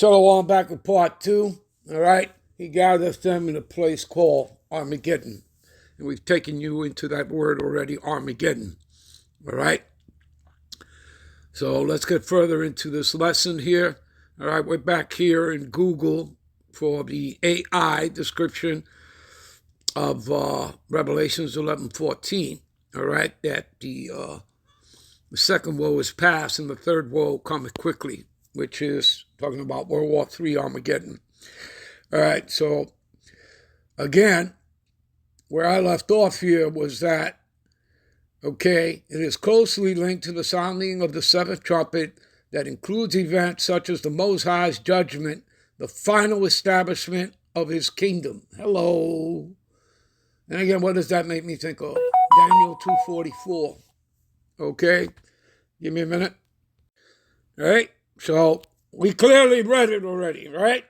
Shalom back with part 2. All right. He gathers them in a place called Armageddon. And we've taken you into that word already, Armageddon. All right. So let's get further into this lesson here. All right. We're back here in Google for the AI description of Revelations 11:14. All right. That the second woe is past and the third woe cometh quickly, which is talking about World War III Armageddon. All right, so again, where I left off here was that, okay, it is closely linked to the sounding of the seventh trumpet that includes events such as the Most High's judgment, the final establishment of his kingdom. Hello. And again, what does that make me think of? Daniel 2:44. Okay, give me a minute. All right, so we clearly read it already, right?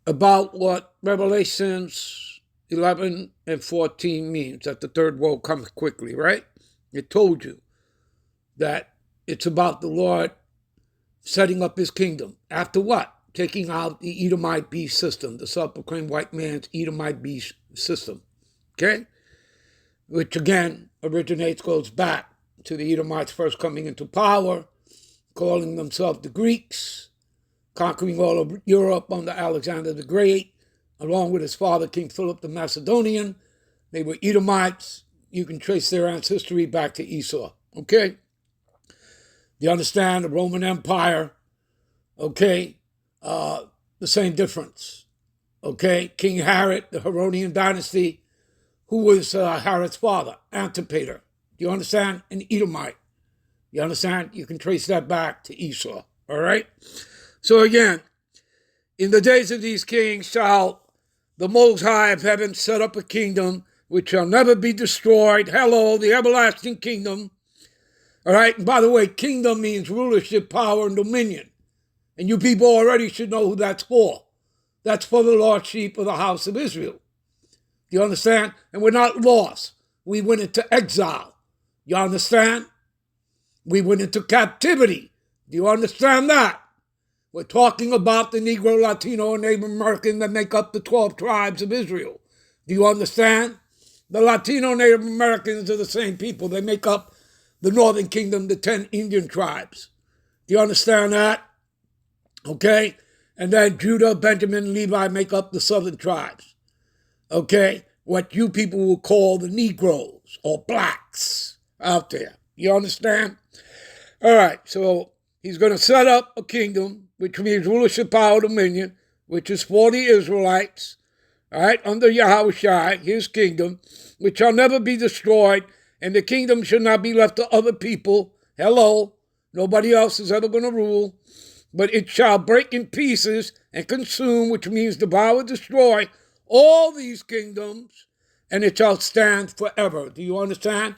About what Revelations 11 and 14 means, that the third woe comes quickly, right? It told you that it's about the Lord setting up his kingdom. After what? Taking out the Edomite beast system, the self-proclaimed white man's Edomite beast system, okay? Which again goes back to the Edomites first coming into power, calling themselves the Greeks, conquering all of Europe under Alexander the Great, along with his father, King Philip the Macedonian. They were Edomites. You can trace their ancestry back to Esau, okay? You understand the Roman Empire, okay? The same difference, okay? King Herod, the Herodian dynasty, who was Herod's father, Antipater. Do you understand? An Edomite. You understand? You can trace that back to Esau, all right? So again, in the days of these kings shall the Most High of heaven set up a kingdom which shall never be destroyed. Hello, the everlasting kingdom. All right? And by the way, kingdom means rulership, power, and dominion. And you people already should know who that's for. That's for the lost sheep of the house of Israel. Do you understand? And we're not lost. We went into exile. You understand? We went into captivity. Do you understand that? We're talking about the Negro, Latino, and Native American that make up the 12 tribes of Israel. Do you understand? The Latino Native Americans are the same people. They make up the Northern Kingdom, the 10 Indian tribes. Do you understand that? Okay? And then Judah, Benjamin, Levi make up the Southern tribes. Okay? What you people will call the Negroes or blacks out there. You understand? All right, so he's going to set up a kingdom, which means rulership, power, dominion, which is for the Israelites, all right, under Yahushua, his kingdom, which shall never be destroyed, and the kingdom shall not be left to other people. Hello, nobody else is ever going to rule, but it shall break in pieces and consume, which means devour, destroy, all these kingdoms, and it shall stand forever. Do you understand?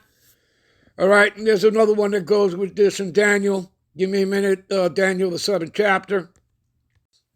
All right, and there's another one that goes with this in Daniel. Give me a minute, Daniel, the 7th chapter.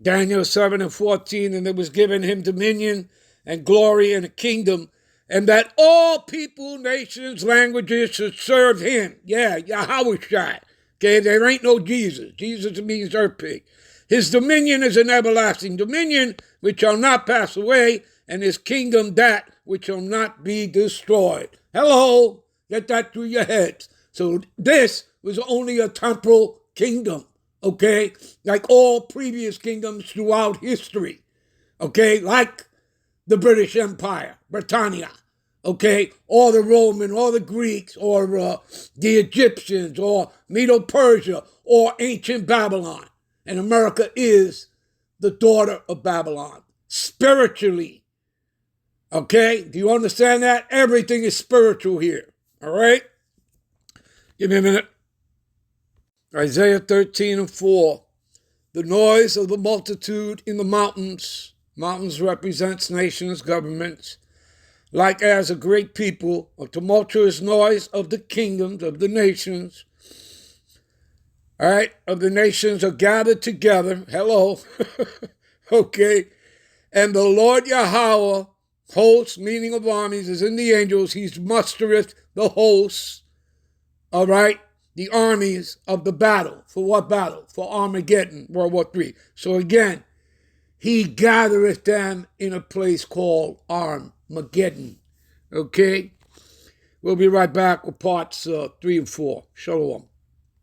Daniel 7 and 14, and it was given him dominion and glory and a kingdom, and that all people, nations, languages should serve him. Yeah, Yahushua. Okay, there ain't no Jesus. Jesus means earth pig. His dominion is an everlasting dominion which shall not pass away, and his kingdom that which shall not be destroyed. Hello. Get that through your heads. So this was only a temporal kingdom, okay? Like all previous kingdoms throughout history, okay? Like the British Empire, Britannia, okay? Or the Roman, or the Greeks, or the Egyptians, or Medo-Persia, or ancient Babylon. And America is the daughter of Babylon, spiritually, okay? Do you understand that? Everything is spiritual here. All right? Give me a minute. Isaiah 13 and 4. The noise of the multitude in the mountains. Mountains represents nations, governments. Like as a great people, a tumultuous noise of the kingdoms of the nations. All right? Of the nations are gathered together. Hello. Okay. And the Lord Yahweh, hosts, meaning of armies, is in the angels. He mustereth the hosts, all right, the armies of the battle. For what battle? For Armageddon, World War III. So again, he gathereth them in a place called Armageddon. Okay? We'll be right back with parts 3 and 4. Shalom.